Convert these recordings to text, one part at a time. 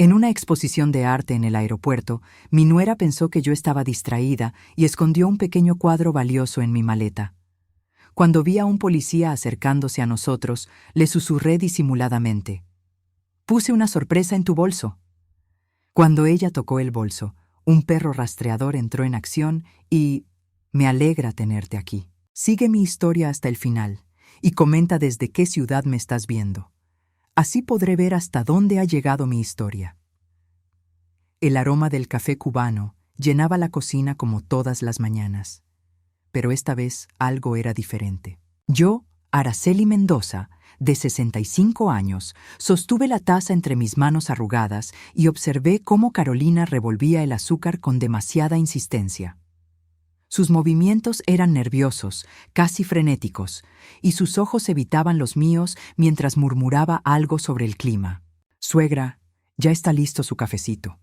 En una exposición de arte en el aeropuerto, mi nuera pensó que yo estaba distraída y escondió un pequeño cuadro valioso en mi maleta. Cuando vi a un policía acercándose a nosotros, le susurré disimuladamente: «Puse una sorpresa en tu bolso». Cuando ella tocó el bolso, un perro rastreador entró en acción y... «Me alegra tenerte aquí. Sigue mi historia hasta el final y comenta desde qué ciudad me estás viendo. Así podré ver hasta dónde ha llegado mi historia». El aroma del café cubano llenaba la cocina como todas las mañanas. Pero esta vez algo era diferente. Yo, Araceli Mendoza, de 65 años, sostuve la taza entre mis manos arrugadas y observé cómo Carolina revolvía el azúcar con demasiada insistencia. Sus movimientos eran nerviosos, casi frenéticos, y sus ojos evitaban los míos mientras murmuraba algo sobre el clima. «Suegra, ya está listo su cafecito»,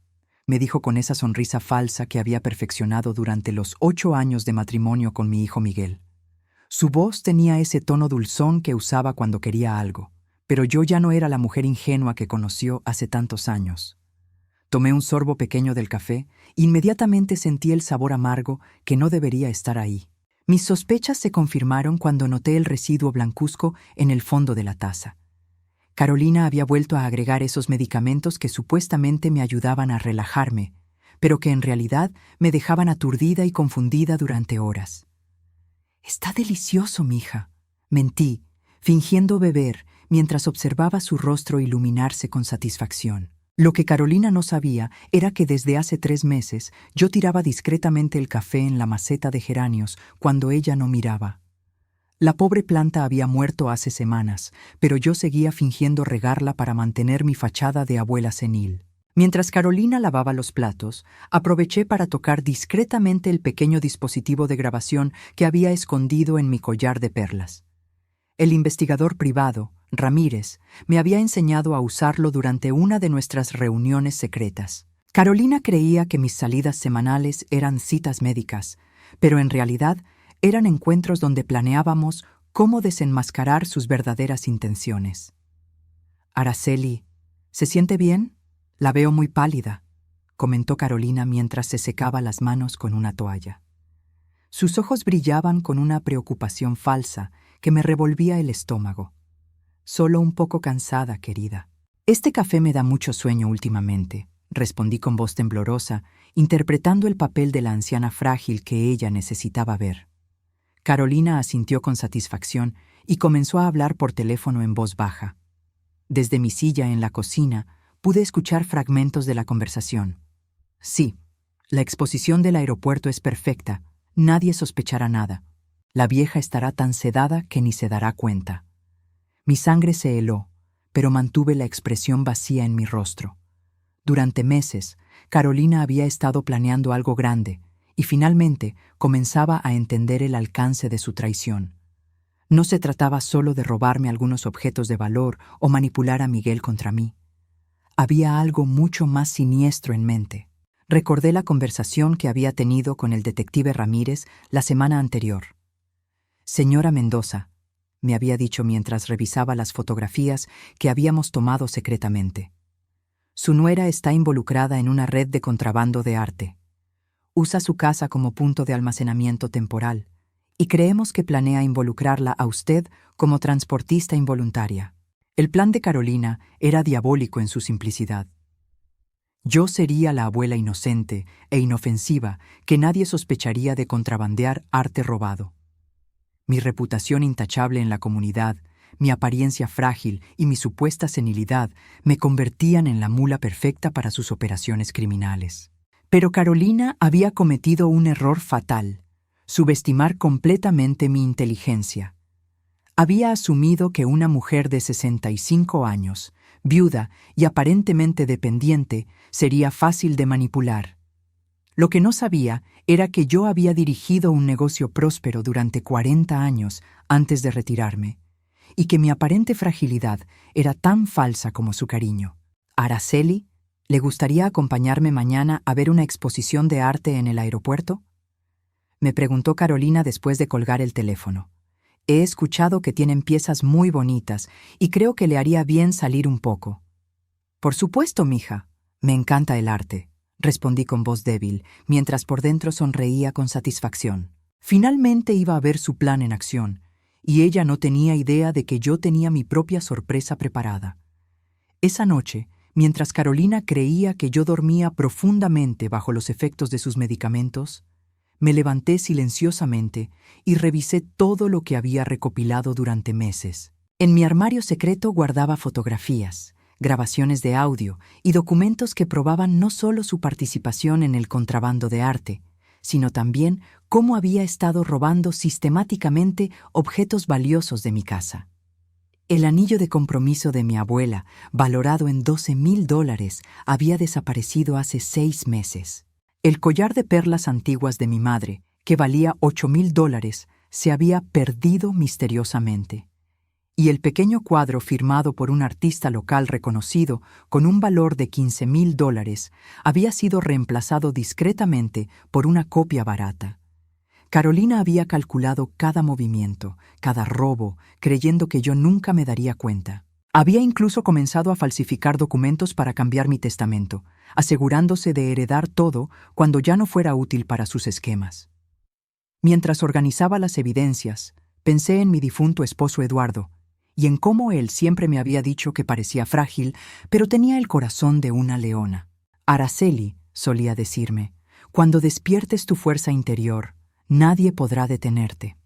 me dijo con esa sonrisa falsa que había perfeccionado durante los 8 años de matrimonio con mi hijo Miguel. Su voz tenía ese tono dulzón que usaba cuando quería algo, pero yo ya no era la mujer ingenua que conoció hace tantos años. Tomé un sorbo pequeño del café e inmediatamente sentí el sabor amargo que no debería estar ahí. Mis sospechas se confirmaron cuando noté el residuo blancuzco en el fondo de la taza. Carolina había vuelto a agregar esos medicamentos que supuestamente me ayudaban a relajarme, pero que en realidad me dejaban aturdida y confundida durante horas. «Está delicioso, mija», mentí, fingiendo beber mientras observaba su rostro iluminarse con satisfacción. Lo que Carolina no sabía era que desde hace 3 meses yo tiraba discretamente el café en la maceta de geranios cuando ella no miraba. La pobre planta había muerto hace semanas, pero yo seguía fingiendo regarla para mantener mi fachada de abuela senil. Mientras Carolina lavaba los platos, aproveché para tocar discretamente el pequeño dispositivo de grabación que había escondido en mi collar de perlas. El investigador privado, Ramírez, me había enseñado a usarlo durante una de nuestras reuniones secretas. Carolina creía que mis salidas semanales eran citas médicas, pero en realidad eran encuentros donde planeábamos cómo desenmascarar sus verdaderas intenciones. «Araceli, ¿se siente bien? La veo muy pálida», comentó Carolina mientras se secaba las manos con una toalla. Sus ojos brillaban con una preocupación falsa que me revolvía el estómago. «Solo un poco cansada, querida». «Este café me da mucho sueño últimamente», respondí con voz temblorosa, interpretando el papel de la anciana frágil que ella necesitaba ver. Carolina asintió con satisfacción y comenzó a hablar por teléfono en voz baja. Desde mi silla en la cocina pude escuchar fragmentos de la conversación. «Sí, la exposición del aeropuerto es perfecta. Nadie sospechará nada. La vieja estará tan sedada que ni se dará cuenta». Mi sangre se heló, pero mantuve la expresión vacía en mi rostro. Durante meses, Carolina había estado planeando algo grande y finalmente comenzaba a entender el alcance de su traición. No se trataba solo de robarme algunos objetos de valor o manipular a Miguel contra mí. Había algo mucho más siniestro en mente. Recordé la conversación que había tenido con el detective Ramírez la semana anterior. «Señora Mendoza», me había dicho mientras revisaba las fotografías que habíamos tomado secretamente. «Su nuera está involucrada en una red de contrabando de arte. Usa su casa como punto de almacenamiento temporal, y creemos que planea involucrarla a usted como transportista involuntaria». El plan de Carolina era diabólico en su simplicidad. Yo sería la abuela inocente e inofensiva que nadie sospecharía de contrabandear arte robado. Mi reputación intachable en la comunidad, mi apariencia frágil y mi supuesta senilidad me convertían en la mula perfecta para sus operaciones criminales. Pero Carolina había cometido un error fatal: subestimar completamente mi inteligencia. Había asumido que una mujer de 65 años, viuda y aparentemente dependiente, sería fácil de manipular. Lo que no sabía era que yo había dirigido un negocio próspero durante 40 años antes de retirarme, y que mi aparente fragilidad era tan falsa como su cariño. «Araceli, ¿le gustaría acompañarme mañana a ver una exposición de arte en el aeropuerto?», me preguntó Carolina después de colgar el teléfono. «He escuchado que tienen piezas muy bonitas y creo que le haría bien salir un poco». «Por supuesto, mija», Me encanta el arte, respondí con voz débil, mientras por dentro sonreía con satisfacción. Finalmente iba a ver su plan en acción, y ella no tenía idea de que yo tenía mi propia sorpresa preparada. Esa noche, mientras Carolina creía que yo dormía profundamente bajo los efectos de sus medicamentos, me levanté silenciosamente y revisé todo lo que había recopilado durante meses. En mi armario secreto guardaba fotografías, grabaciones de audio y documentos que probaban no solo su participación en el contrabando de arte, sino también cómo había estado robando sistemáticamente objetos valiosos de mi casa. El anillo de compromiso de mi abuela, valorado en $12,000, había desaparecido hace 6 meses. El collar de perlas antiguas de mi madre, que valía $8,000, se había perdido misteriosamente. Y el pequeño cuadro firmado por un artista local reconocido con un valor de $15,000 había sido reemplazado discretamente por una copia barata. Carolina había calculado cada movimiento, cada robo, creyendo que yo nunca me daría cuenta. Había incluso comenzado a falsificar documentos para cambiar mi testamento, asegurándose de heredar todo cuando ya no fuera útil para sus esquemas. Mientras organizaba las evidencias, pensé en mi difunto esposo Eduardo, y en cómo él siempre me había dicho que parecía frágil, pero tenía el corazón de una leona. Araceli, solía decirme, cuando despiertes tu fuerza interior, nadie podrá detenerte.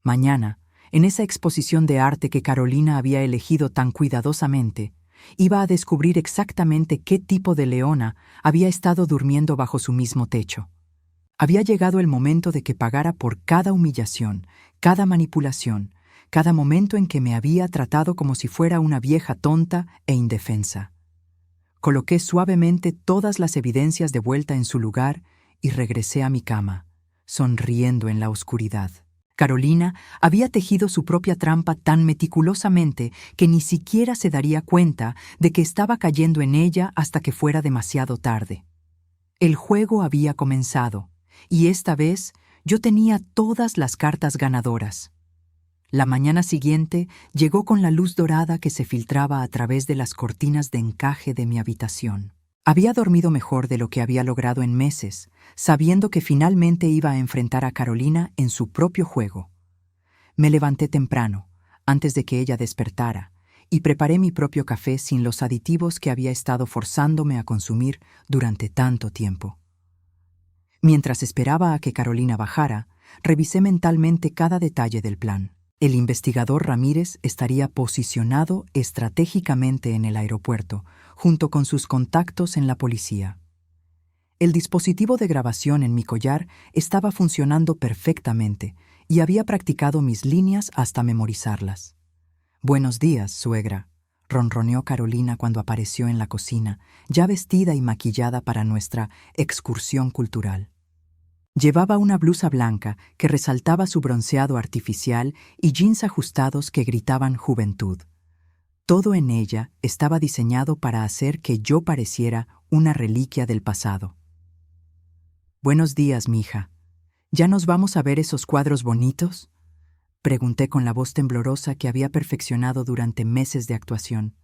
Mañana, en esa exposición de arte que Carolina había elegido tan cuidadosamente, iba a descubrir exactamente qué tipo de leona había estado durmiendo bajo su mismo techo. Había llegado el momento de que pagara por cada humillación, cada manipulación, cada momento en que me había tratado como si fuera una vieja tonta e indefensa. Coloqué suavemente todas las evidencias de vuelta en su lugar y regresé a mi cama, sonriendo en la oscuridad. Carolina había tejido su propia trampa tan meticulosamente que ni siquiera se daría cuenta de que estaba cayendo en ella hasta que fuera demasiado tarde. El juego había comenzado, y esta vez yo tenía todas las cartas ganadoras. La mañana siguiente llegó con la luz dorada que se filtraba a través de las cortinas de encaje de mi habitación. Había dormido mejor de lo que había logrado en meses, sabiendo que finalmente iba a enfrentar a Carolina en su propio juego. Me levanté temprano, antes de que ella despertara, y preparé mi propio café sin los aditivos que había estado forzándome a consumir durante tanto tiempo. Mientras esperaba a que Carolina bajara, revisé mentalmente cada detalle del plan. El investigador Ramírez estaría posicionado estratégicamente en el aeropuerto, junto con sus contactos en la policía. El dispositivo de grabación en mi collar estaba funcionando perfectamente y había practicado mis líneas hasta memorizarlas. «Buenos días, suegra», ronroneó Carolina cuando apareció en la cocina, ya vestida y maquillada para nuestra excursión cultural. Llevaba una blusa blanca que resaltaba su bronceado artificial y jeans ajustados que gritaban juventud. Todo en ella estaba diseñado para hacer que yo pareciera una reliquia del pasado. «Buenos días, mija. ¿Ya nos vamos a ver esos cuadros bonitos?», pregunté con la voz temblorosa que había perfeccionado durante meses de actuación.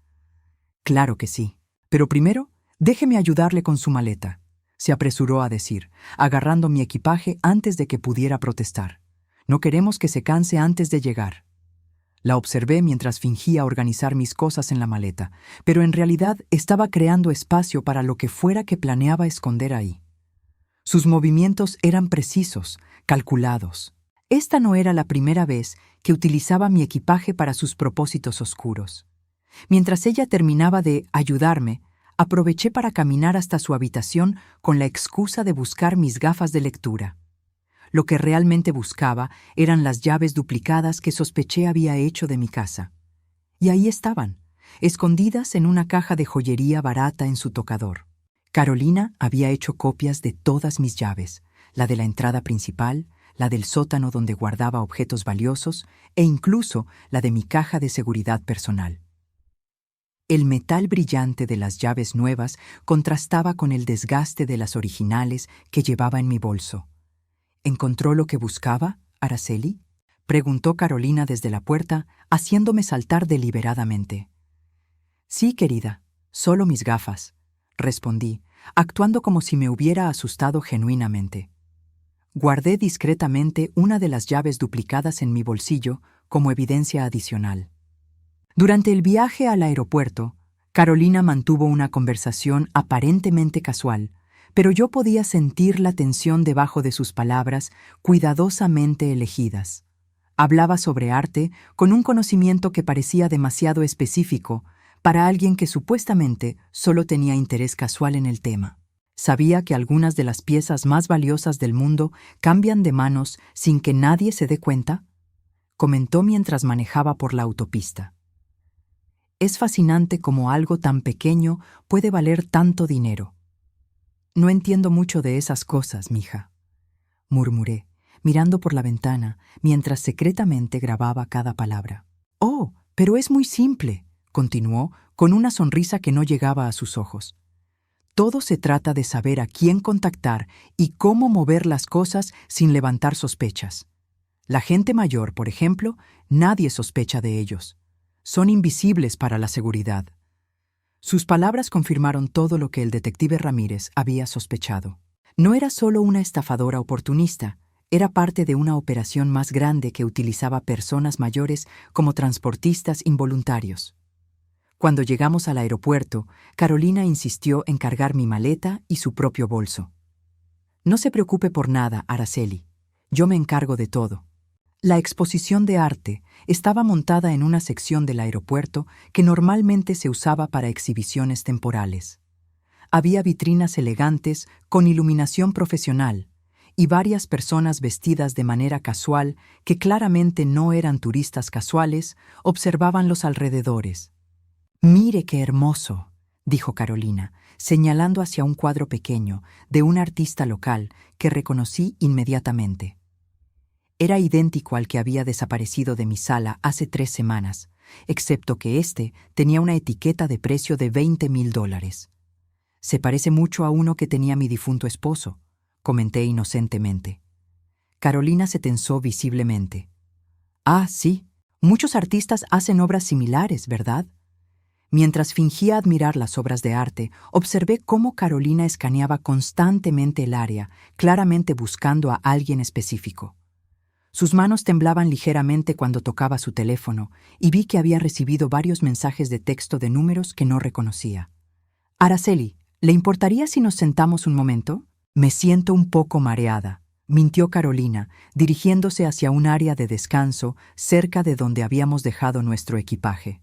«Claro que sí. Pero primero, déjeme ayudarle con su maleta», se apresuró a decir, agarrando mi equipaje antes de que pudiera protestar. «No queremos que se canse antes de llegar». La observé mientras fingía organizar mis cosas en la maleta, pero en realidad estaba creando espacio para lo que fuera que planeaba esconder ahí. Sus movimientos eran precisos, calculados. Esta no era la primera vez que utilizaba mi equipaje para sus propósitos oscuros. Mientras ella terminaba de ayudarme, aproveché para caminar hasta su habitación con la excusa de buscar mis gafas de lectura. Lo que realmente buscaba eran las llaves duplicadas que sospeché había hecho de mi casa. Y ahí estaban, escondidas en una caja de joyería barata en su tocador. Carolina había hecho copias de todas mis llaves, la de la entrada principal, la del sótano donde guardaba objetos valiosos e incluso la de mi caja de seguridad personal. El metal brillante de las llaves nuevas contrastaba con el desgaste de las originales que llevaba en mi bolso. «¿Encontró lo que buscaba, Araceli?», preguntó Carolina desde la puerta, haciéndome saltar deliberadamente. «Sí, querida, solo mis gafas», respondí, actuando como si me hubiera asustado genuinamente. Guardé discretamente una de las llaves duplicadas en mi bolsillo como evidencia adicional. Durante el viaje al aeropuerto, Carolina mantuvo una conversación aparentemente casual, pero yo podía sentir la tensión debajo de sus palabras cuidadosamente elegidas. Hablaba sobre arte con un conocimiento que parecía demasiado específico para alguien que supuestamente solo tenía interés casual en el tema. Sabía que algunas de las piezas más valiosas del mundo cambian de manos sin que nadie se dé cuenta, comentó mientras manejaba por la autopista. Es fascinante cómo algo tan pequeño puede valer tanto dinero. No entiendo mucho de esas cosas, mija, murmuré, mirando por la ventana mientras secretamente grababa cada palabra. Oh, pero es muy simple, continuó, con una sonrisa que no llegaba a sus ojos. Todo se trata de saber a quién contactar y cómo mover las cosas sin levantar sospechas. La gente mayor, por ejemplo, nadie sospecha de ellos. Son invisibles para la seguridad. Sus palabras confirmaron todo lo que el detective Ramírez había sospechado. No era solo una estafadora oportunista, era parte de una operación más grande que utilizaba personas mayores como transportistas involuntarios. Cuando llegamos al aeropuerto, Carolina insistió en cargar mi maleta y su propio bolso. No se preocupe por nada, Araceli. Yo me encargo de todo. La exposición de arte estaba montada en una sección del aeropuerto que normalmente se usaba para exhibiciones temporales. Había vitrinas elegantes con iluminación profesional y varias personas vestidas de manera casual que claramente no eran turistas casuales observaban los alrededores. «Mire qué hermoso», dijo Carolina, señalando hacia un cuadro pequeño de un artista local que reconocí inmediatamente. Era idéntico al que había desaparecido de mi sala hace 3 semanas, excepto que este tenía una etiqueta de precio de $20,000. «Se parece mucho a uno que tenía mi difunto esposo», comenté inocentemente. Carolina se tensó visiblemente. «Ah, sí, muchos artistas hacen obras similares, ¿verdad?» Mientras fingía admirar las obras de arte, observé cómo Carolina escaneaba constantemente el área, claramente buscando a alguien específico. Sus manos temblaban ligeramente cuando tocaba su teléfono y vi que había recibido varios mensajes de texto de números que no reconocía. «Araceli, ¿le importaría si nos sentamos un momento?» «Me siento un poco mareada», mintió Carolina, dirigiéndose hacia un área de descanso cerca de donde habíamos dejado nuestro equipaje.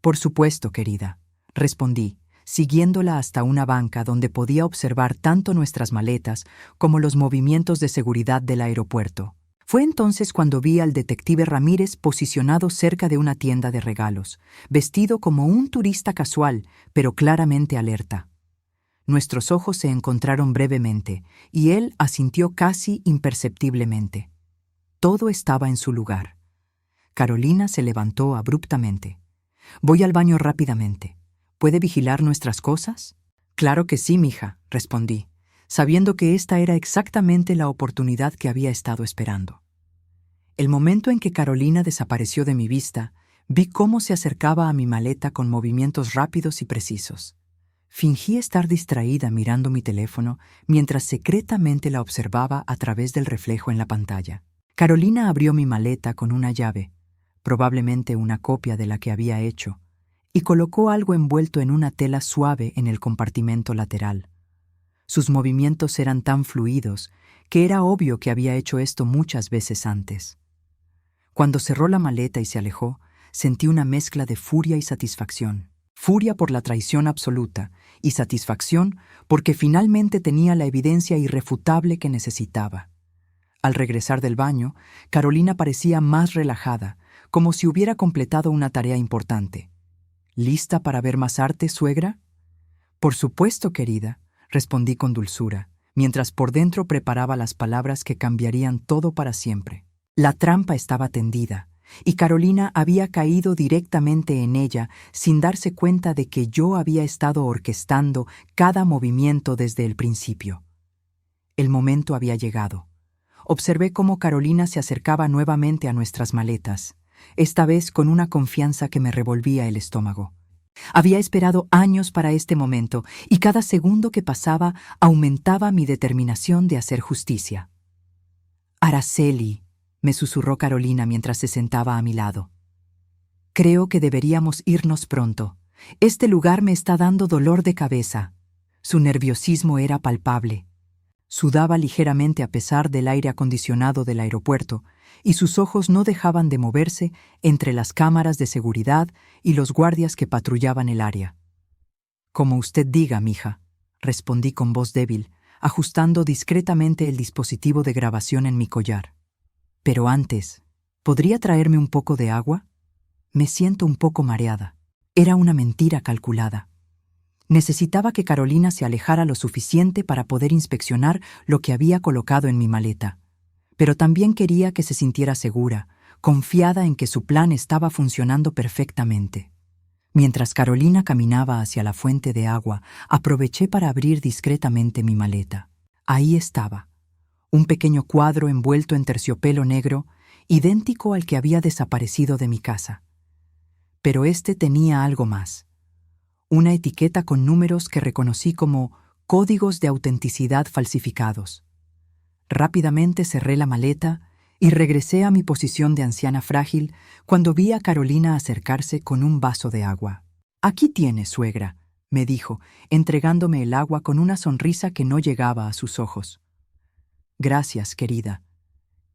«Por supuesto, querida», respondí, siguiéndola hasta una banca donde podía observar tanto nuestras maletas como los movimientos de seguridad del aeropuerto. Fue entonces cuando vi al detective Ramírez posicionado cerca de una tienda de regalos, vestido como un turista casual, pero claramente alerta. Nuestros ojos se encontraron brevemente, y él asintió casi imperceptiblemente. Todo estaba en su lugar. Carolina se levantó abruptamente. «Voy al baño rápidamente. ¿Puede vigilar nuestras cosas?» «Claro que sí, mija», respondí, sabiendo que esta era exactamente la oportunidad que había estado esperando. El momento en que Carolina desapareció de mi vista, vi cómo se acercaba a mi maleta con movimientos rápidos y precisos. Fingí estar distraída mirando mi teléfono mientras secretamente la observaba a través del reflejo en la pantalla. Carolina abrió mi maleta con una llave, probablemente una copia de la que había hecho, y colocó algo envuelto en una tela suave en el compartimento lateral. Sus movimientos eran tan fluidos que era obvio que había hecho esto muchas veces antes. Cuando cerró la maleta y se alejó, sentí una mezcla de furia y satisfacción. Furia por la traición absoluta y satisfacción porque finalmente tenía la evidencia irrefutable que necesitaba. Al regresar del baño, Carolina parecía más relajada, como si hubiera completado una tarea importante. «¿Lista para ver más arte, suegra?» «Por supuesto, querida», respondí con dulzura, mientras por dentro preparaba las palabras que cambiarían todo para siempre. La trampa estaba tendida, y Carolina había caído directamente en ella sin darse cuenta de que yo había estado orquestando cada movimiento desde el principio. El momento había llegado. Observé cómo Carolina se acercaba nuevamente a nuestras maletas, esta vez con una confianza que me revolvía el estómago. Había esperado años para este momento, y cada segundo que pasaba aumentaba mi determinación de hacer justicia. Araceli, me susurró Carolina mientras se sentaba a mi lado. Creo que deberíamos irnos pronto. Este lugar me está dando dolor de cabeza. Su nerviosismo era palpable. Sudaba ligeramente a pesar del aire acondicionado del aeropuerto, y sus ojos no dejaban de moverse entre las cámaras de seguridad y los guardias que patrullaban el área. Como usted diga, mija, respondí con voz débil, ajustando discretamente el dispositivo de grabación en mi collar. Pero antes, ¿podría traerme un poco de agua? Me siento un poco mareada. Era una mentira calculada. Necesitaba que Carolina se alejara lo suficiente para poder inspeccionar lo que había colocado en mi maleta. Pero también quería que se sintiera segura, confiada en que su plan estaba funcionando perfectamente. Mientras Carolina caminaba hacia la fuente de agua, aproveché para abrir discretamente mi maleta. Ahí estaba, un pequeño cuadro envuelto en terciopelo negro, idéntico al que había desaparecido de mi casa. Pero este tenía algo más. Una etiqueta con números que reconocí como códigos de autenticidad falsificados. Rápidamente cerré la maleta y regresé a mi posición de anciana frágil cuando vi a Carolina acercarse con un vaso de agua. «Aquí tienes, suegra», me dijo, entregándome el agua con una sonrisa que no llegaba a sus ojos. «Gracias, querida.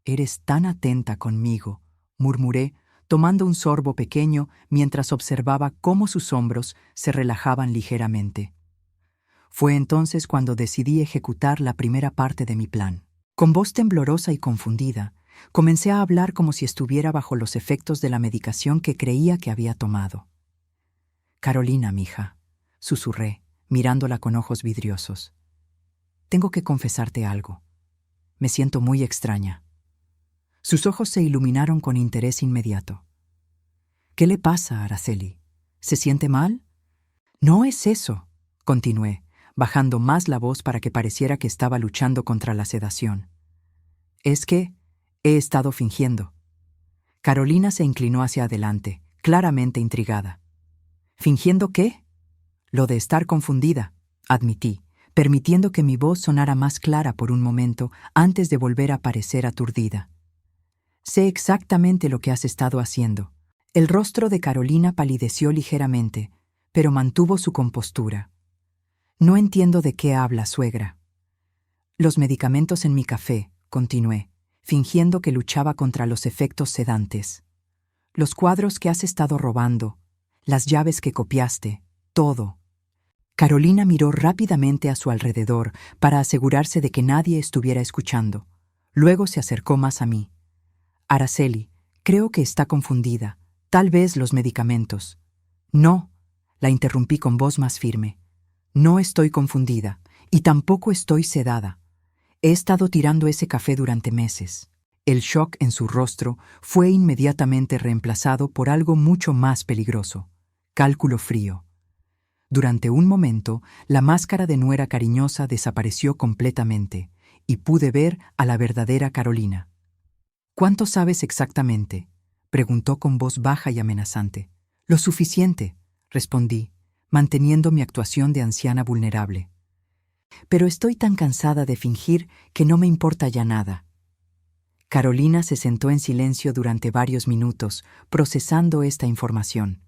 Eres tan atenta conmigo», murmuré, tomando un sorbo pequeño mientras observaba cómo sus hombros se relajaban ligeramente. Fue entonces cuando decidí ejecutar la primera parte de mi plan. Con voz temblorosa y confundida, comencé a hablar como si estuviera bajo los efectos de la medicación que creía que había tomado. «Carolina, mija», susurré, mirándola con ojos vidriosos. «Tengo que confesarte algo. Me siento muy extraña». Sus ojos se iluminaron con interés inmediato. «¿Qué le pasa, Araceli? ¿Se siente mal?» «No es eso», continué, bajando más la voz para que pareciera que estaba luchando contra la sedación. «Es que he estado fingiendo». Carolina se inclinó hacia adelante, claramente intrigada. «¿Fingiendo qué?» «Lo de estar confundida», admití, permitiendo que mi voz sonara más clara por un momento antes de volver a parecer aturdida. «Sé exactamente lo que has estado haciendo». El rostro de Carolina palideció ligeramente, pero mantuvo su compostura. «No entiendo de qué habla, suegra». «Los medicamentos en mi café», continué, fingiendo que luchaba contra los efectos sedantes. «Los cuadros que has estado robando, las llaves que copiaste, todo». Carolina miró rápidamente a su alrededor para asegurarse de que nadie estuviera escuchando. Luego se acercó más a mí. «Araceli, creo que está confundida. Tal vez los medicamentos». «No», la interrumpí con voz más firme. «No estoy confundida, y tampoco estoy sedada. He estado tirando ese café durante meses». El shock en su rostro fue inmediatamente reemplazado por algo mucho más peligroso: cálculo frío. Durante un momento, la máscara de nuera cariñosa desapareció completamente, y pude ver a la verdadera Carolina. «¿Cuánto sabes exactamente?», preguntó con voz baja y amenazante. «Lo suficiente», respondí, manteniendo mi actuación de anciana vulnerable. «Pero estoy tan cansada de fingir que no me importa ya nada». Carolina se sentó en silencio durante varios minutos, procesando esta información.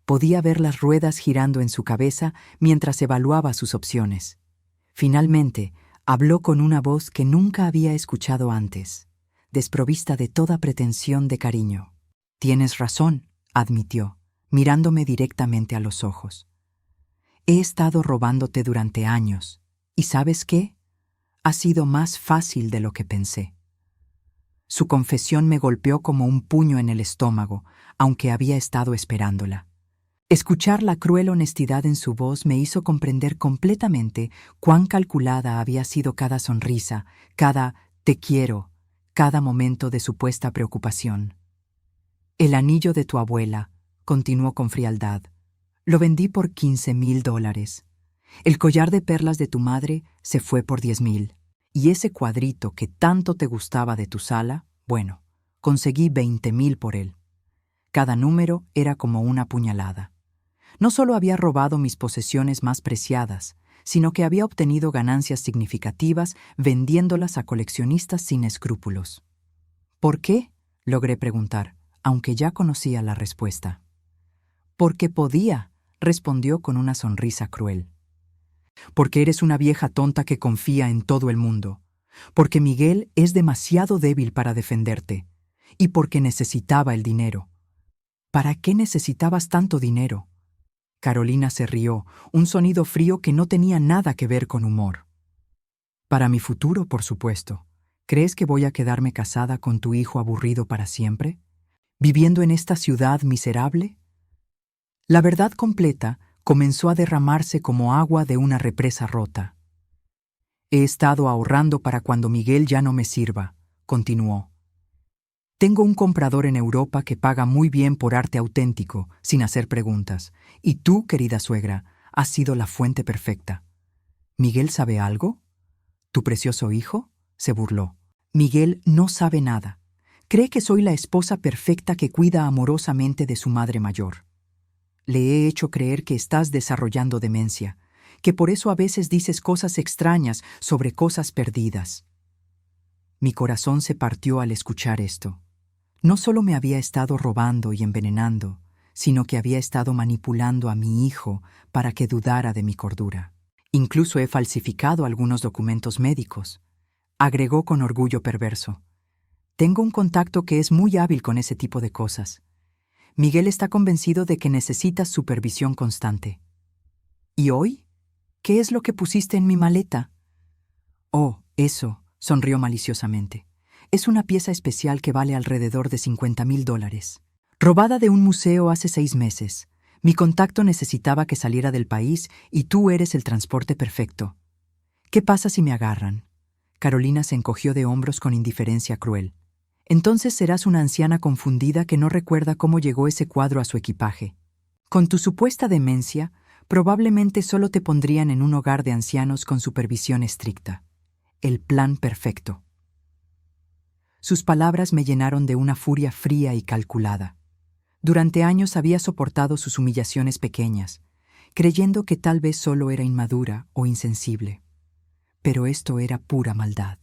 Podía ver las ruedas girando en su cabeza mientras evaluaba sus opciones. Finalmente, habló con una voz que nunca había escuchado antes, desprovista de toda pretensión de cariño. «Tienes razón», admitió, mirándome directamente a los ojos. «He estado robándote durante años, ¿y sabes qué? Ha sido más fácil de lo que pensé». Su confesión me golpeó como un puño en el estómago, aunque había estado esperándola. Escuchar la cruel honestidad en su voz me hizo comprender completamente cuán calculada había sido cada sonrisa, cada «te quiero», cada momento de supuesta preocupación. «El anillo de tu abuela», continuó con frialdad, «lo vendí por $15,000. El collar de perlas de tu madre se fue por $10,000. Y ese cuadrito que tanto te gustaba de tu sala, bueno, conseguí $20,000 por él». Cada número era como una puñalada. No solo había robado mis posesiones más preciadas, sino que había obtenido ganancias significativas vendiéndolas a coleccionistas sin escrúpulos. ¿Por qué?, logré preguntar, aunque ya conocía la respuesta. Porque podía, respondió con una sonrisa cruel. Porque eres una vieja tonta que confía en todo el mundo. Porque Miguel es demasiado débil para defenderte. Y porque necesitaba el dinero. ¿Para qué necesitabas tanto dinero? Carolina se rió, un sonido frío que no tenía nada que ver con humor. Para mi futuro, por supuesto. ¿Crees que voy a quedarme casada con tu hijo aburrido para siempre? ¿Viviendo en esta ciudad miserable? La verdad completa comenzó a derramarse como agua de una represa rota. He estado ahorrando para cuando Miguel ya no me sirva, continuó. Tengo un comprador en Europa que paga muy bien por arte auténtico, sin hacer preguntas, y tú, querida suegra, has sido la fuente perfecta. ¿Miguel sabe algo? ¿Tu precioso hijo?, se burló. Miguel no sabe nada. Cree que soy la esposa perfecta que cuida amorosamente de su madre mayor. Le he hecho creer que estás desarrollando demencia, que por eso a veces dices cosas extrañas sobre cosas perdidas. Mi corazón se partió al escuchar esto. No solo me había estado robando y envenenando, sino que había estado manipulando a mi hijo para que dudara de mi cordura. Incluso he falsificado algunos documentos médicos, agregó con orgullo perverso. Tengo un contacto que es muy hábil con ese tipo de cosas. Miguel está convencido de que necesitas supervisión constante. ¿Y hoy? ¿Qué es lo que pusiste en mi maleta? Oh, eso, sonrió maliciosamente. Es una pieza especial que vale alrededor de $50,000. Robada de un museo hace 6 meses. Mi contacto necesitaba que saliera del país y tú eres el transporte perfecto. ¿Qué pasa si me agarran? Carolina se encogió de hombros con indiferencia cruel. Entonces serás una anciana confundida que no recuerda cómo llegó ese cuadro a su equipaje. Con tu supuesta demencia, probablemente solo te pondrían en un hogar de ancianos con supervisión estricta. El plan perfecto. Sus palabras me llenaron de una furia fría y calculada. Durante años había soportado sus humillaciones pequeñas, creyendo que tal vez solo era inmadura o insensible. Pero esto era pura maldad.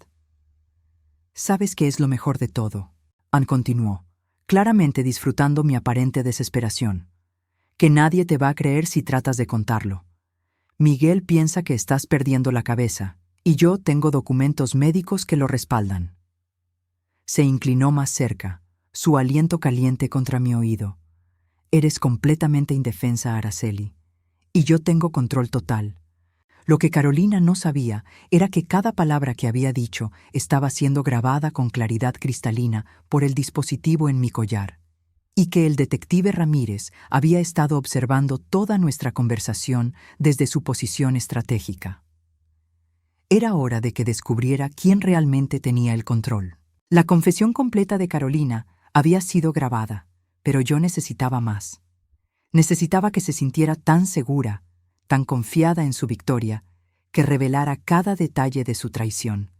¿Sabes qué es lo mejor de todo?, Ann continuó, claramente disfrutando mi aparente desesperación. Que nadie te va a creer si tratas de contarlo. Miguel piensa que estás perdiendo la cabeza, y yo tengo documentos médicos que lo respaldan. Se inclinó más cerca, su aliento caliente contra mi oído. Eres completamente indefensa, Araceli, y yo tengo control total. Lo que Carolina no sabía era que cada palabra que había dicho estaba siendo grabada con claridad cristalina por el dispositivo en mi collar, y que el detective Ramírez había estado observando toda nuestra conversación desde su posición estratégica. Era hora de que descubriera quién realmente tenía el control. La confesión completa de Carolina había sido grabada, pero yo necesitaba más. Necesitaba que se sintiera tan segura, tan confiada en su victoria, que revelara cada detalle de su traición.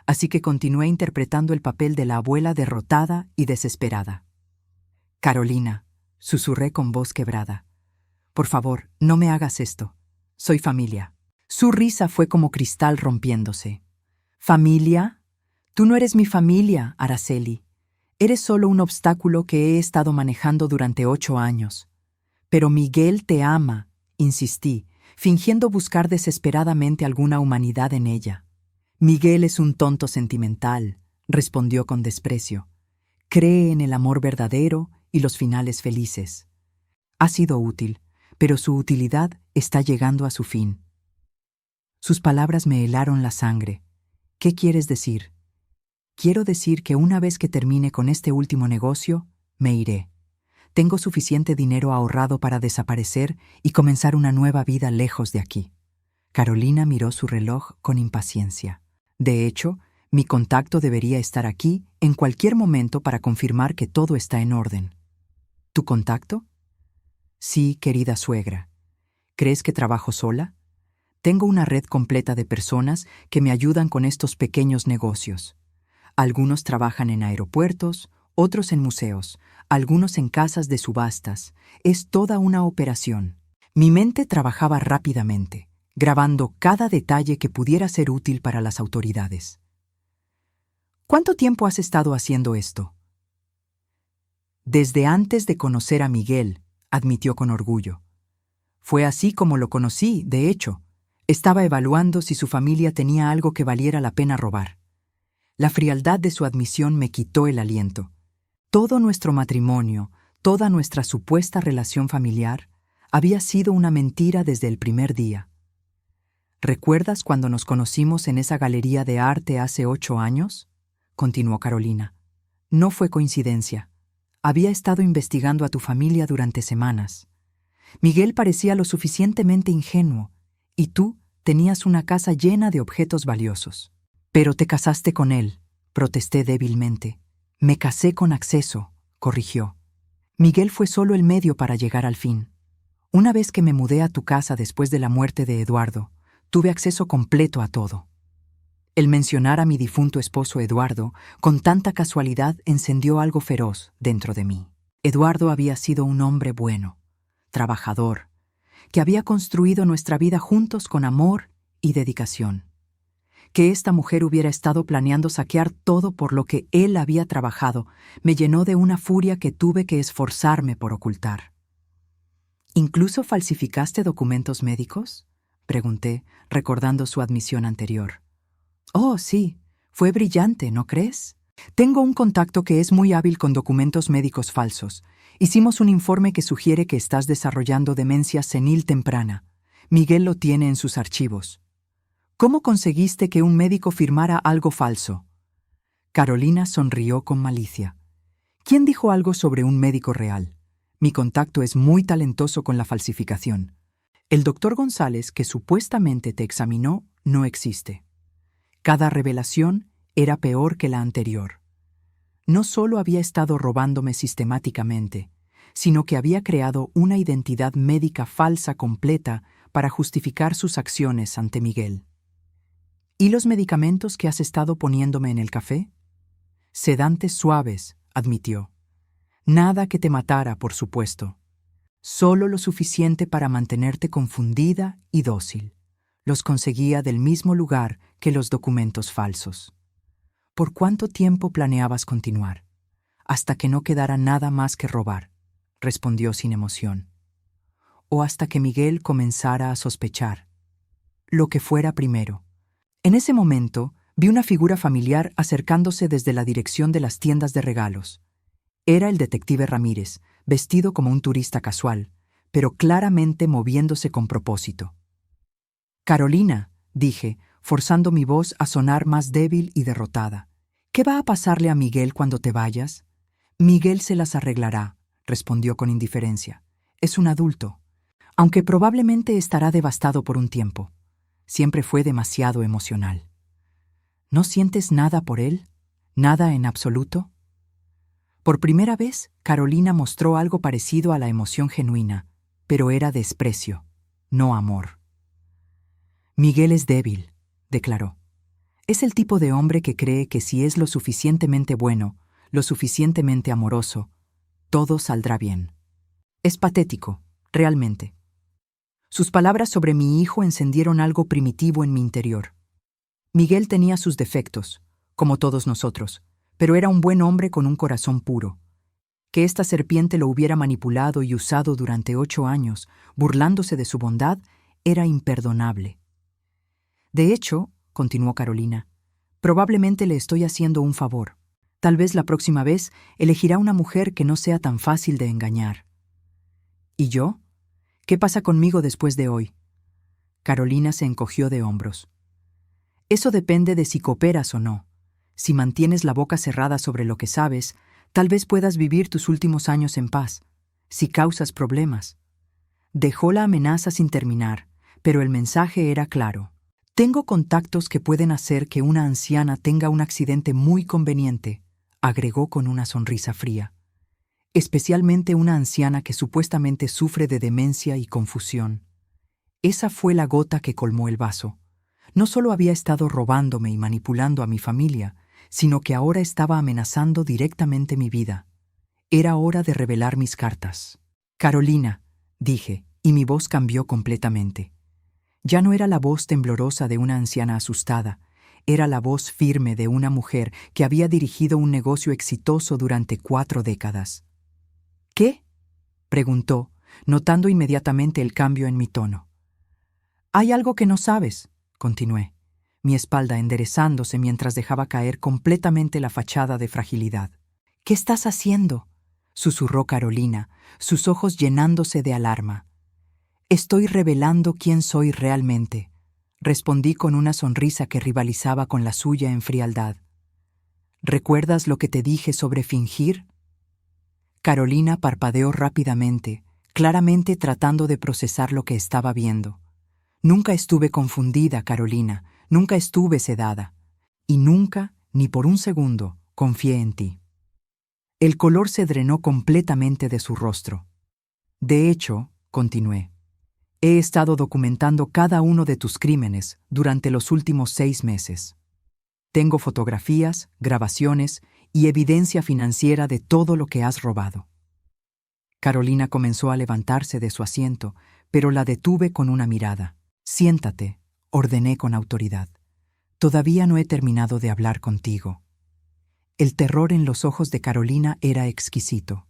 Así que continué interpretando el papel de la abuela derrotada y desesperada. Carolina, susurré con voz quebrada. Por favor, no me hagas esto. Soy familia. Su risa fue como cristal rompiéndose. ¿Familia? Tú no eres mi familia, Araceli. Eres solo un obstáculo que he estado manejando durante 8 años. Pero Miguel te ama, insistí, fingiendo buscar desesperadamente alguna humanidad en ella. Miguel es un tonto sentimental, respondió con desprecio. Cree en el amor verdadero y los finales felices. Ha sido útil, pero su utilidad está llegando a su fin. Sus palabras me helaron la sangre. ¿Qué quieres decir? Quiero decir que una vez que termine con este último negocio, me iré. Tengo suficiente dinero ahorrado para desaparecer y comenzar una nueva vida lejos de aquí. Carolina miró su reloj con impaciencia. De hecho, mi contacto debería estar aquí en cualquier momento para confirmar que todo está en orden. ¿Tu contacto? Sí, querida suegra. ¿Crees que trabajo sola? Tengo una red completa de personas que me ayudan con estos pequeños negocios. Algunos trabajan en aeropuertos, otros en museos, algunos en casas de subastas. Es toda una operación. Mi mente trabajaba rápidamente, grabando cada detalle que pudiera ser útil para las autoridades. ¿Cuánto tiempo has estado haciendo esto? Desde antes de conocer a Miguel, admitió con orgullo. Fue así como lo conocí, de hecho. Estaba evaluando si su familia tenía algo que valiera la pena robar. La frialdad de su admisión me quitó el aliento. Todo nuestro matrimonio, toda nuestra supuesta relación familiar, había sido una mentira desde el primer día. ¿Recuerdas cuando nos conocimos en esa galería de arte hace 8 años? Continuó Carolina. No fue coincidencia. Había estado investigando a tu familia durante semanas. Miguel parecía lo suficientemente ingenuo, y tú tenías una casa llena de objetos valiosos. Pero te casaste con él, protesté débilmente. Me casé con acceso, corrigió. Miguel fue solo el medio para llegar al fin. Una vez que me mudé a tu casa después de la muerte de Eduardo, tuve acceso completo a todo. El mencionar a mi difunto esposo Eduardo, con tanta casualidad, encendió algo feroz dentro de mí. Eduardo había sido un hombre bueno, trabajador, que había construido nuestra vida juntos con amor y dedicación. Que esta mujer hubiera estado planeando saquear todo por lo que él había trabajado me llenó de una furia que tuve que esforzarme por ocultar. ¿Incluso falsificaste documentos médicos?, pregunté, recordando su admisión anterior. Oh, sí, fue brillante, ¿no crees? Tengo un contacto que es muy hábil con documentos médicos falsos. Hicimos un informe que sugiere que estás desarrollando demencia senil temprana. Miguel lo tiene en sus archivos. ¿Cómo conseguiste que un médico firmara algo falso? Carolina sonrió con malicia. ¿Quién dijo algo sobre un médico real? Mi contacto es muy talentoso con la falsificación. El doctor González, que supuestamente te examinó, no existe. Cada revelación era peor que la anterior. No solo había estado robándome sistemáticamente, sino que había creado una identidad médica falsa completa para justificar sus acciones ante Miguel. ¿Y los medicamentos que has estado poniéndome en el café? Sedantes suaves, admitió. Nada que te matara, por supuesto. Solo lo suficiente para mantenerte confundida y dócil. Los conseguía del mismo lugar que los documentos falsos. ¿Por cuánto tiempo planeabas continuar? Hasta que no quedara nada más que robar, respondió sin emoción. O hasta que Miguel comenzara a sospechar. Lo que fuera primero. En ese momento, vi una figura familiar acercándose desde la dirección de las tiendas de regalos. Era el detective Ramírez, vestido como un turista casual, pero claramente moviéndose con propósito. Carolina, dije, forzando mi voz a sonar más débil y derrotada. ¿Qué va a pasarle a Miguel cuando te vayas? Miguel se las arreglará, respondió con indiferencia. Es un adulto, aunque probablemente estará devastado por un tiempo. Siempre fue demasiado emocional. ¿No sientes nada por él? ¿Nada en absoluto? Por primera vez, Carolina mostró algo parecido a la emoción genuina, pero era desprecio, no amor. Miguel es débil, declaró. Es el tipo de hombre que cree que si es lo suficientemente bueno, lo suficientemente amoroso, todo saldrá bien. Es patético, realmente. Sus palabras sobre mi hijo encendieron algo primitivo en mi interior. Miguel tenía sus defectos, como todos nosotros, pero era un buen hombre con un corazón puro. Que esta serpiente lo hubiera manipulado y usado durante 8 años, burlándose de su bondad, era imperdonable. De hecho, continuó Carolina, probablemente le estoy haciendo un favor. Tal vez la próxima vez elegirá una mujer que no sea tan fácil de engañar. ¿Y yo? ¿Qué pasa conmigo después de hoy? Carolina se encogió de hombros. Eso depende de si cooperas o no. Si mantienes la boca cerrada sobre lo que sabes, tal vez puedas vivir tus últimos años en paz. Si causas problemas. Dejó la amenaza sin terminar, pero el mensaje era claro. Tengo contactos que pueden hacer que una anciana tenga un accidente muy conveniente, agregó con una sonrisa fría. Especialmente una anciana que supuestamente sufre de demencia y confusión. Esa fue la gota que colmó el vaso. No solo había estado robándome y manipulando a mi familia, sino que ahora estaba amenazando directamente mi vida. Era hora de revelar mis cartas. Carolina, dije, y mi voz cambió completamente. Ya no era la voz temblorosa de una anciana asustada, era la voz firme de una mujer que había dirigido un negocio exitoso durante 4 décadas. ¿Qué?, preguntó, notando inmediatamente el cambio en mi tono. Hay algo que no sabes, continué, mi espalda enderezándose mientras dejaba caer completamente la fachada de fragilidad. ¿Qué estás haciendo?, susurró Carolina, sus ojos llenándose de alarma. Estoy revelando quién soy realmente, respondí con una sonrisa que rivalizaba con la suya en frialdad. ¿Recuerdas lo que te dije sobre fingir? Carolina parpadeó rápidamente, claramente tratando de procesar lo que estaba viendo. Nunca estuve confundida, Carolina, nunca estuve sedada. Y nunca, ni por un segundo, confié en ti. El color se drenó completamente de su rostro. De hecho, continué, he estado documentando cada uno de tus crímenes durante los últimos 6 meses. Tengo fotografías, grabaciones y evidencia financiera de todo lo que has robado. Carolina comenzó a levantarse de su asiento, pero la detuve con una mirada. Siéntate, ordené con autoridad. Todavía no he terminado de hablar contigo. El terror en los ojos de Carolina era exquisito.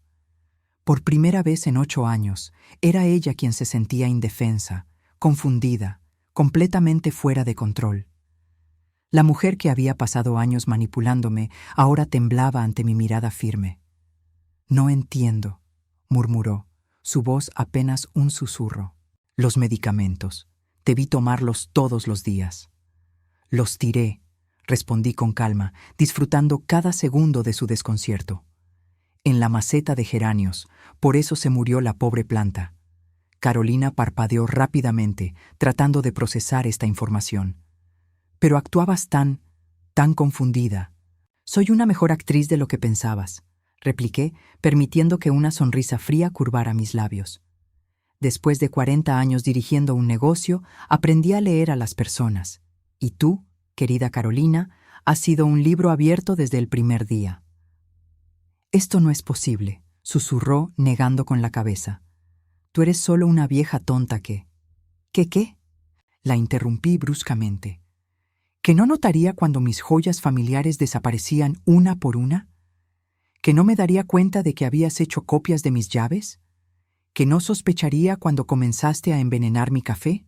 Por primera vez en 8 años, era ella quien se sentía indefensa, confundida, completamente fuera de control. La mujer que había pasado años manipulándome ahora temblaba ante mi mirada firme. No entiendo, murmuró, su voz apenas un susurro. Los medicamentos. Te vi tomarlos todos los días. Los tiré, respondí con calma, disfrutando cada segundo de su desconcierto. En la maceta de geranios, por eso se murió la pobre planta. Carolina parpadeó rápidamente, tratando de procesar esta información. Pero actuabas tan confundida. Soy una mejor actriz de lo que pensabas, repliqué, permitiendo que una sonrisa fría curvara mis labios. Después de 40 años dirigiendo un negocio, aprendí a leer a las personas. Y tú, querida Carolina, has sido un libro abierto desde el primer día. Esto no es posible, susurró, negando con la cabeza. Tú eres solo una vieja tonta que... ¿Qué? La interrumpí bruscamente. ¿Que no notaría cuando mis joyas familiares desaparecían una por una? ¿Que no me daría cuenta de que habías hecho copias de mis llaves? ¿Que no sospecharía cuando comenzaste a envenenar mi café?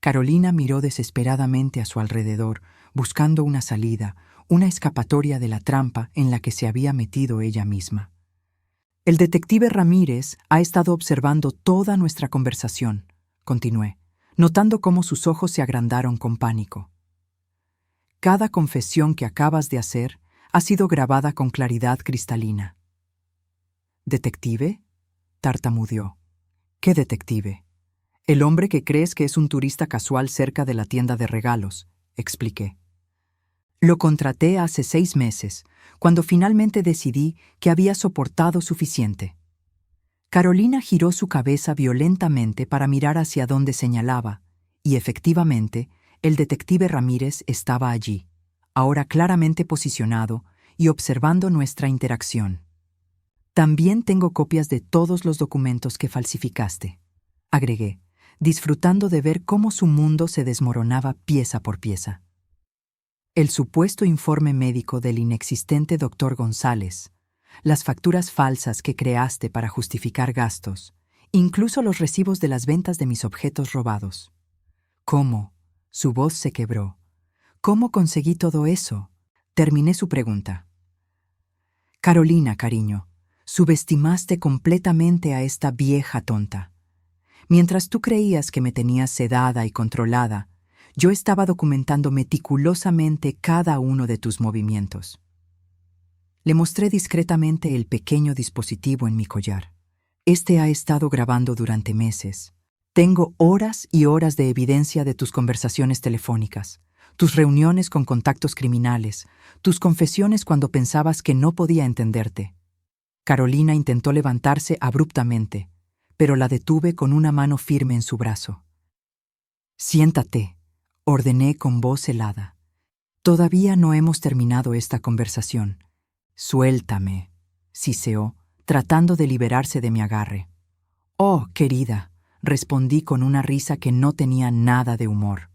Carolina miró desesperadamente a su alrededor, buscando una salida, una escapatoria de la trampa en la que se había metido ella misma. El detective Ramírez ha estado observando toda nuestra conversación, continué, notando cómo sus ojos se agrandaron con pánico. Cada confesión que acabas de hacer ha sido grabada con claridad cristalina. ¿Detective?, tartamudeó. ¿Qué detective? El hombre que crees que es un turista casual cerca de la tienda de regalos, expliqué. Lo contraté hace 6 meses, cuando finalmente decidí que había soportado suficiente. Carolina giró su cabeza violentamente para mirar hacia donde señalaba, y efectivamente, el detective Ramírez estaba allí, ahora claramente posicionado y observando nuestra interacción. También tengo copias de todos los documentos que falsificaste, agregué, disfrutando de ver cómo su mundo se desmoronaba pieza por pieza. El supuesto informe médico del inexistente Dr. González, las facturas falsas que creaste para justificar gastos, incluso los recibos de las ventas de mis objetos robados. ¿Cómo? Su voz se quebró. ¿Cómo conseguí todo eso? Terminé su pregunta. Carolina, cariño, subestimaste completamente a esta vieja tonta. Mientras tú creías que me tenías sedada y controlada, yo estaba documentando meticulosamente cada uno de tus movimientos. Le mostré discretamente el pequeño dispositivo en mi collar. Este ha estado grabando durante meses. Tengo horas y horas de evidencia de tus conversaciones telefónicas, tus reuniones con contactos criminales, tus confesiones cuando pensabas que no podía entenderte. Carolina intentó levantarse abruptamente, pero la detuve con una mano firme en su brazo. Siéntate, ordené con voz helada. Todavía no hemos terminado esta conversación. Suéltame, siseó, tratando de liberarse de mi agarre. «Oh, querida», respondí con una risa que no tenía nada de humor.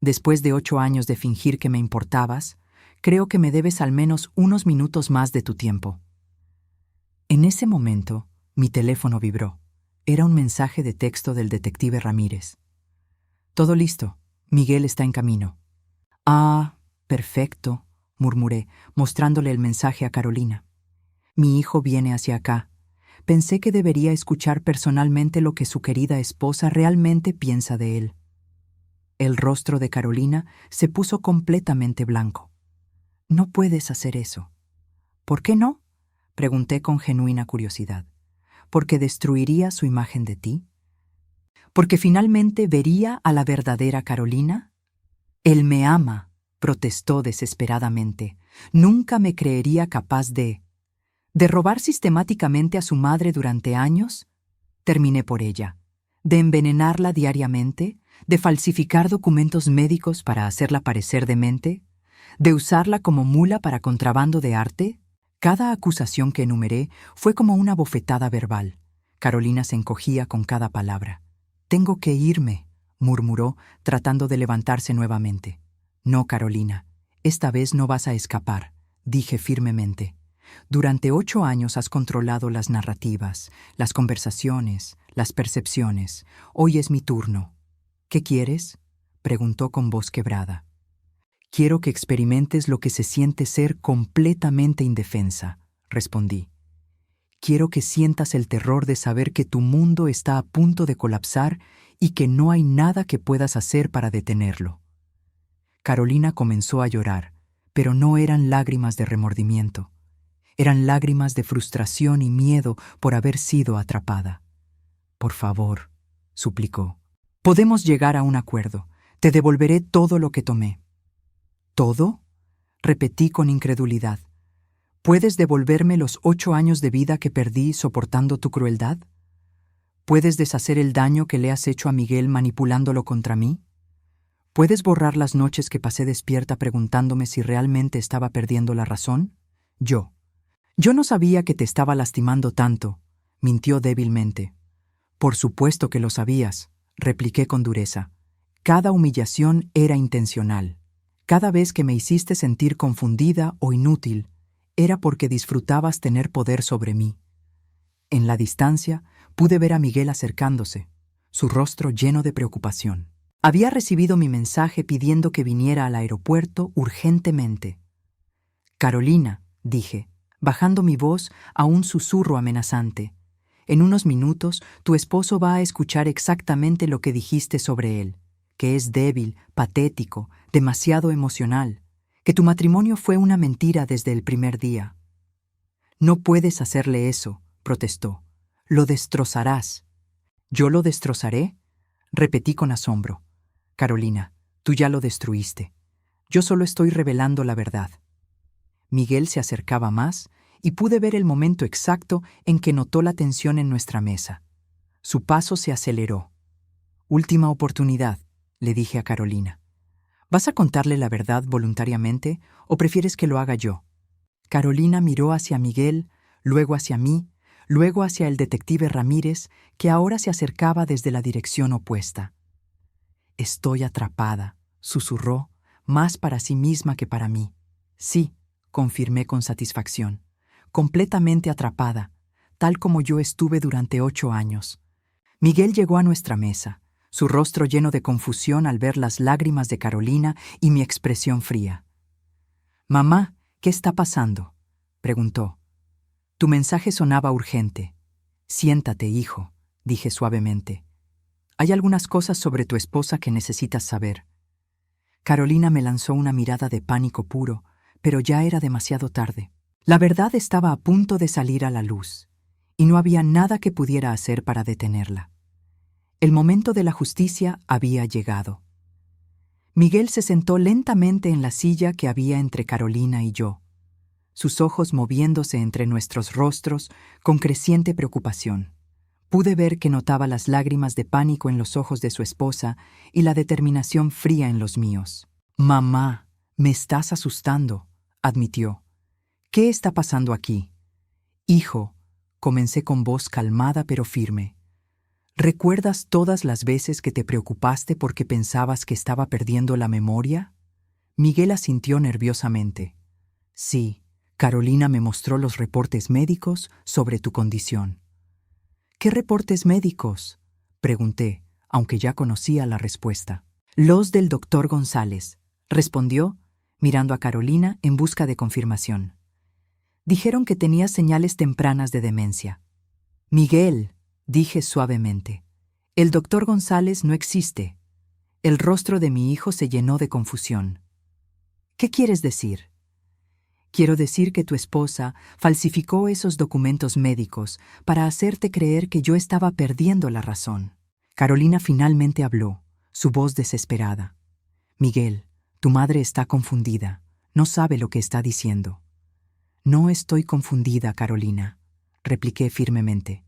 «Después de 8 años de fingir que me importabas, creo que me debes al menos unos minutos más de tu tiempo». En ese momento, mi teléfono vibró. Era un mensaje de texto del detective Ramírez. «Todo listo. Miguel está en camino». «Ah, perfecto», murmuré, mostrándole el mensaje a Carolina. «Mi hijo viene hacia acá. Pensé que debería escuchar personalmente lo que su querida esposa realmente piensa de él». El rostro de Carolina se puso completamente blanco. «No puedes hacer eso». «¿Por qué no?», pregunté con genuina curiosidad. «¿Porque destruiría su imagen de ti? ¿Porque finalmente vería a la verdadera Carolina?» «Él me ama», protestó desesperadamente. «Nunca me creería capaz de robar sistemáticamente a su madre durante años». Terminé por ella. «De envenenarla diariamente, de falsificar documentos médicos para hacerla parecer demente, de usarla como mula para contrabando de arte». Cada acusación que enumeré fue como una bofetada verbal. Carolina se encogía con cada palabra. «Tengo que irme», murmuró, tratando de levantarse nuevamente. «No, Carolina, esta vez no vas a escapar», dije firmemente. «Durante 8 años has controlado las narrativas, las conversaciones, las percepciones. Hoy es mi turno». «¿Qué quieres?», preguntó con voz quebrada. «Quiero que experimentes lo que se siente ser completamente indefensa», respondí. «Quiero que sientas el terror de saber que tu mundo está a punto de colapsar y que no hay nada que puedas hacer para detenerlo». Carolina comenzó a llorar, pero no eran lágrimas de remordimiento. Eran lágrimas de frustración y miedo por haber sido atrapada. «Por favor», suplicó, «podemos llegar a un acuerdo. Te devolveré todo lo que tomé». «¿Todo?», repetí con incredulidad. «¿Puedes devolverme los 8 años de vida que perdí soportando tu crueldad? ¿Puedes deshacer el daño que le has hecho a Miguel manipulándolo contra mí? ¿Puedes borrar las noches que pasé despierta preguntándome si realmente estaba perdiendo la razón? Yo no sabía que te estaba lastimando tanto», mintió débilmente. «Por supuesto que lo sabías», repliqué con dureza. «Cada humillación era intencional. Cada vez que me hiciste sentir confundida o inútil, era porque disfrutabas tener poder sobre mí». En la distancia, pude ver a Miguel acercándose, su rostro lleno de preocupación. Había recibido mi mensaje pidiendo que viniera al aeropuerto urgentemente. «Carolina», dije, bajando mi voz a un susurro amenazante, «en unos minutos tu esposo va a escuchar exactamente lo que dijiste sobre él, que es débil, patético, demasiado emocional, que tu matrimonio fue una mentira desde el primer día». «No puedes hacerle eso», protestó. «Lo destrozarás». «¿Yo lo destrozaré?», repetí con asombro. «Carolina, tú ya lo destruiste. Yo solo estoy revelando la verdad». Miguel se acercaba más y pude ver el momento exacto en que notó la tensión en nuestra mesa. Su paso se aceleró. «Última oportunidad», le dije a Carolina. «¿Vas a contarle la verdad voluntariamente o prefieres que lo haga yo?». Carolina miró hacia Miguel, luego hacia mí, luego hacia el detective Ramírez, que ahora se acercaba desde la dirección opuesta. «Estoy atrapada», susurró, más para sí misma que para mí. «Sí», confirmé con satisfacción, «completamente atrapada, tal como yo estuve durante 8 años». Miguel llegó a nuestra mesa, su rostro lleno de confusión al ver las lágrimas de Carolina y mi expresión fría. «Mamá, ¿qué está pasando?», preguntó. «Tu mensaje sonaba urgente». «Siéntate, hijo», dije suavemente. «Hay algunas cosas sobre tu esposa que necesitas saber». Carolina me lanzó una mirada de pánico puro, pero ya era demasiado tarde. La verdad estaba a punto de salir a la luz, y no había nada que pudiera hacer para detenerla. El momento de la justicia había llegado. Miguel se sentó lentamente en la silla que había entre Carolina y yo, sus ojos moviéndose entre nuestros rostros con creciente preocupación. Pude ver que notaba las lágrimas de pánico en los ojos de su esposa y la determinación fría en los míos. «Mamá, me estás asustando», admitió. «¿Qué está pasando aquí?». «Hijo, comencé con voz calmada pero firme. ¿Recuerdas todas las veces que te preocupaste porque pensabas que estaba perdiendo la memoria? Miguel asintió nerviosamente. Sí, Carolina me mostró los reportes médicos sobre tu condición. ¿Qué reportes médicos?, pregunté, aunque ya conocía la respuesta. Los del doctor González, respondió, mirando a Carolina en busca de confirmación. Dijeron que tenías señales tempranas de demencia. Miguel, dije suavemente, el doctor González no existe. El rostro de mi hijo se llenó de confusión. ¿Qué quieres decir? Quiero decir que tu esposa falsificó esos documentos médicos para hacerte creer que yo estaba perdiendo la razón. Carolina finalmente habló, su voz desesperada. Miguel, tu madre está confundida, no sabe lo que está diciendo. No estoy confundida, Carolina, repliqué firmemente.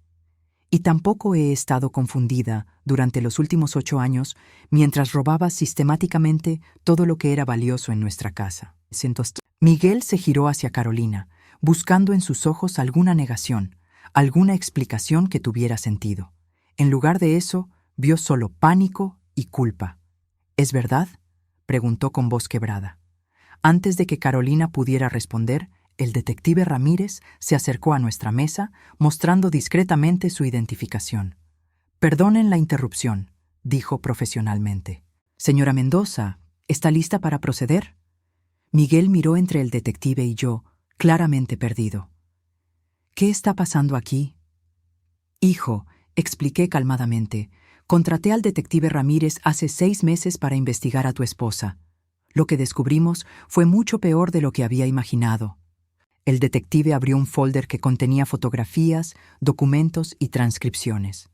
Y tampoco he estado confundida durante los últimos 8 años mientras robabas sistemáticamente todo lo que era valioso en nuestra casa. Miguel se giró hacia Carolina, buscando en sus ojos alguna negación, alguna explicación que tuviera sentido. En lugar de eso, vio solo pánico y culpa. ¿Es verdad?, preguntó con voz quebrada. Antes de que Carolina pudiera responder, el detective Ramírez se acercó a nuestra mesa, mostrando discretamente su identificación. Perdonen la interrupción, dijo profesionalmente. Señora Mendoza, ¿está lista para proceder? Miguel miró entre el detective y yo, claramente perdido. ¿Qué está pasando aquí? Hijo, expliqué calmadamente, contraté al detective Ramírez hace 6 meses para investigar a tu esposa. Lo que descubrimos fue mucho peor de lo que había imaginado. El detective abrió un folder que contenía fotografías, documentos y transcripciones.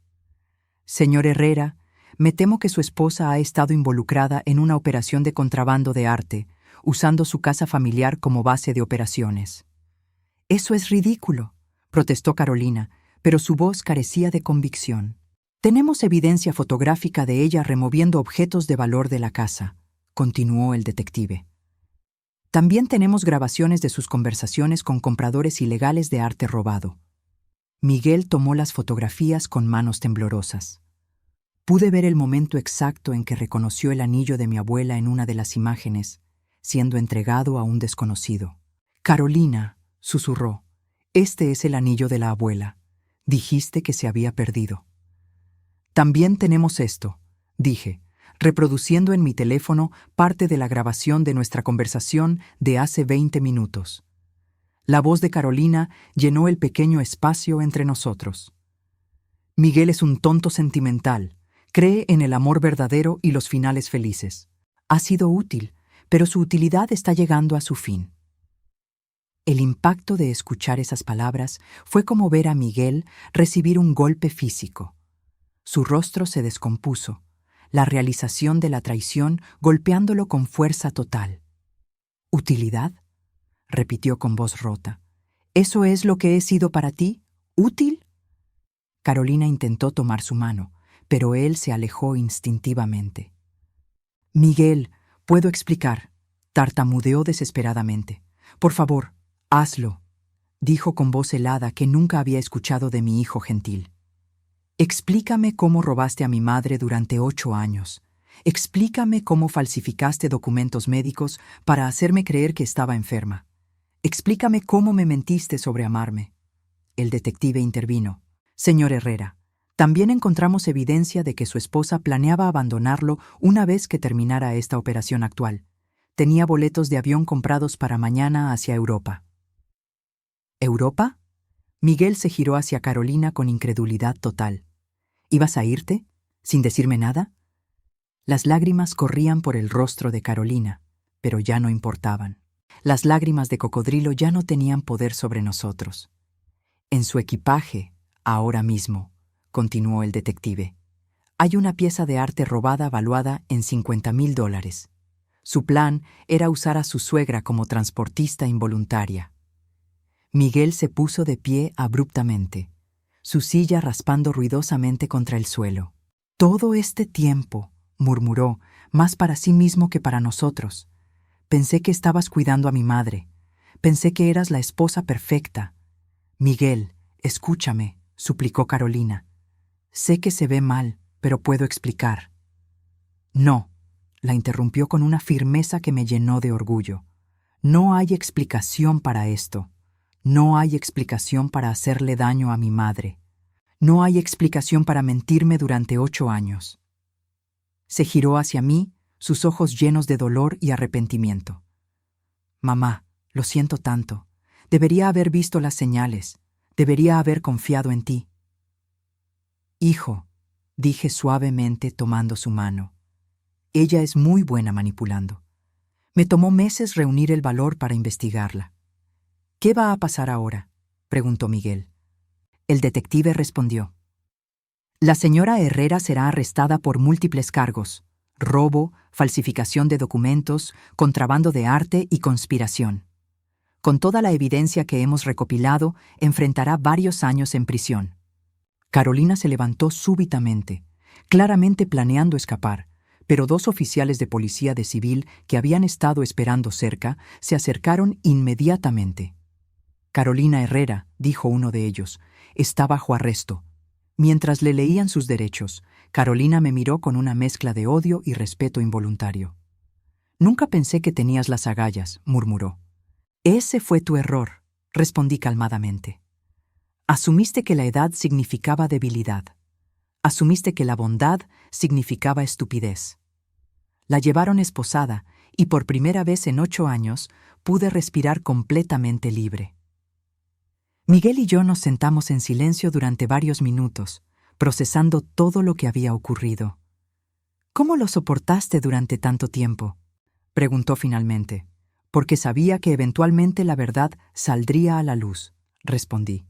Señor Herrera, me temo que su esposa ha estado involucrada en una operación de contrabando de arte, usando su casa familiar como base de operaciones. Eso es ridículo, protestó Carolina, pero su voz carecía de convicción. Tenemos evidencia fotográfica de ella removiendo objetos de valor de la casa, continuó el detective. También tenemos grabaciones de sus conversaciones con compradores ilegales de arte robado. Miguel tomó las fotografías con manos temblorosas. Pude ver el momento exacto en que reconoció el anillo de mi abuela en una de las imágenes, siendo entregado a un desconocido. Carolina, susurró, este es el anillo de la abuela. Dijiste que se había perdido. También tenemos esto, dije, reproduciendo en mi teléfono parte de la grabación de nuestra conversación de hace 20 minutos. La voz de Carolina llenó el pequeño espacio entre nosotros. Miguel es un tonto sentimental, cree en el amor verdadero y los finales felices. Ha sido útil, pero su utilidad está llegando a su fin. El impacto de escuchar esas palabras fue como ver a Miguel recibir un golpe físico. Su rostro se descompuso, la realización de la traición golpeándolo con fuerza total. ¿Utilidad?, repitió con voz rota. ¿Eso es lo que he sido para ti? ¿Útil? Carolina intentó tomar su mano, pero él se alejó instintivamente. Miguel, puedo explicar, tartamudeó desesperadamente. Por favor, hazlo, dijo con voz helada que nunca había escuchado de mi hijo gentil. Explícame cómo robaste a mi madre durante 8 años. Explícame cómo falsificaste documentos médicos para hacerme creer que estaba enferma. Explícame cómo me mentiste sobre amarme. El detective intervino. Señor Herrera, también encontramos evidencia de que su esposa planeaba abandonarlo una vez que terminara esta operación actual. Tenía boletos de avión comprados para mañana hacia Europa. ¿Europa? Miguel se giró hacia Carolina con incredulidad total. ¿Ibas a irte? ¿Sin decirme nada? Las lágrimas corrían por el rostro de Carolina, pero ya no importaban. Las lágrimas de cocodrilo ya no tenían poder sobre nosotros. En su equipaje, ahora mismo, continuó el detective, hay una pieza de arte robada valuada en $50,000. Su plan era usar a su suegra como transportista involuntaria. Miguel se puso de pie abruptamente, su silla raspando ruidosamente contra el suelo. Todo este tiempo, murmuró, más para sí mismo que para nosotros. Pensé que estabas cuidando a mi madre. Pensé que eras la esposa perfecta. Miguel, Escúchame, suplicó Carolina. Sé que se ve mal, pero puedo explicar. No, la interrumpió con una firmeza que me llenó de orgullo. No hay explicación para esto. No hay explicación para hacerle daño a mi madre. No hay explicación para mentirme durante 8 años. Se giró hacia mí, sus ojos llenos de dolor y arrepentimiento. Mamá, lo siento tanto. Debería haber visto las señales. Debería haber confiado en ti. Hijo, dije suavemente tomando su mano. Ella es muy buena manipulando. Me tomó meses reunir el valor para investigarla. ¿Qué va a pasar ahora?, preguntó Miguel. El detective respondió. La señora Herrera será arrestada por múltiples cargos: robo, falsificación de documentos, contrabando de arte y conspiración. Con toda la evidencia que hemos recopilado, enfrentará varios años en prisión. Carolina se levantó súbitamente, claramente planeando escapar, pero 2 oficiales de policía de civil que habían estado esperando cerca se acercaron inmediatamente. Carolina Herrera, dijo uno de ellos, está bajo arresto. Mientras le leían sus derechos, Carolina me miró con una mezcla de odio y respeto involuntario. Nunca pensé que tenías las agallas, murmuró. Ese fue tu error, respondí calmadamente. Asumiste que la edad significaba debilidad. Asumiste que la bondad significaba estupidez. La llevaron esposada y por primera vez en 8 años pude respirar completamente libre. Miguel y yo nos sentamos en silencio durante varios minutos, procesando todo lo que había ocurrido. ¿Cómo lo soportaste durante tanto tiempo?, preguntó finalmente. Porque sabía que eventualmente la verdad saldría a la luz, respondí.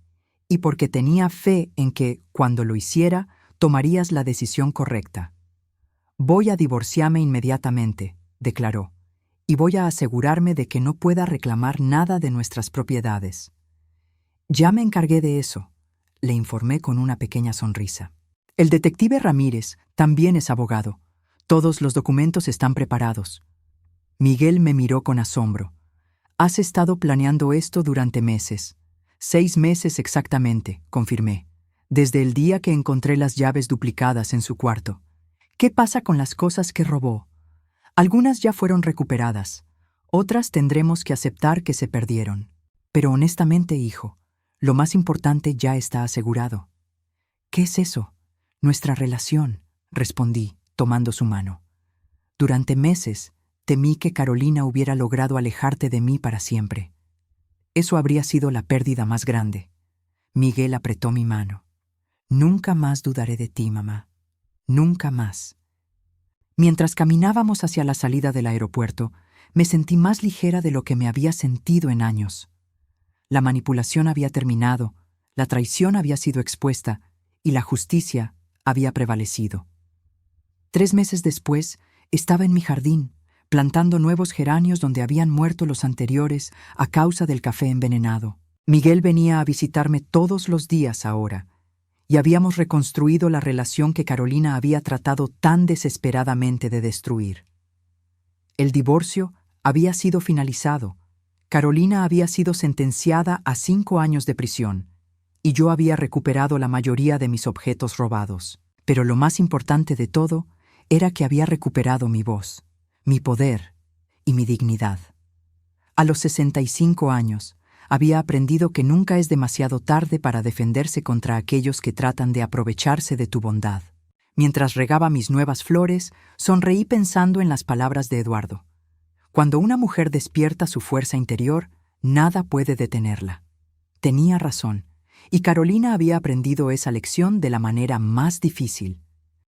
Y porque tenía fe en que, cuando lo hiciera, tomarías la decisión correcta. Voy a divorciarme inmediatamente, declaró, y voy a asegurarme de que no pueda reclamar nada de nuestras propiedades. Ya me encargué de eso, le informé con una pequeña sonrisa. El detective Ramírez también es abogado. Todos los documentos están preparados. Miguel me miró con asombro. Has estado planeando esto durante meses. 6 meses exactamente, confirmé, desde el día que encontré las llaves duplicadas en su cuarto. ¿Qué pasa con las cosas que robó? Algunas ya fueron recuperadas, otras tendremos que aceptar que se perdieron. Pero honestamente, hijo, lo más importante ya está asegurado. ¿Qué es eso? Nuestra relación, respondí, tomando su mano. Durante meses, temí que Carolina hubiera logrado alejarte de mí para siempre. Eso habría sido la pérdida más grande. Miguel apretó mi mano. Nunca más dudaré de ti, mamá. Nunca más. Mientras caminábamos hacia la salida del aeropuerto, me sentí más ligera de lo que me había sentido en años. La manipulación había terminado, la traición había sido expuesta y la justicia había prevalecido. 3 meses después, estaba en mi jardín, plantando nuevos geranios donde habían muerto los anteriores a causa del café envenenado. Miguel venía a visitarme todos los días ahora, y habíamos reconstruido la relación que Carolina había tratado tan desesperadamente de destruir. El divorcio había sido finalizado, Carolina había sido sentenciada a 5 años de prisión, y yo había recuperado la mayoría de mis objetos robados. Pero lo más importante de todo era que había recuperado mi voz, mi poder y mi dignidad. A los 65 años, había aprendido que nunca es demasiado tarde para defenderse contra aquellos que tratan de aprovecharse de tu bondad. Mientras regaba mis nuevas flores, sonreí pensando en las palabras de Eduardo. Cuando una mujer despierta su fuerza interior, nada puede detenerla. Tenía razón, y Carolina había aprendido esa lección de la manera más difícil.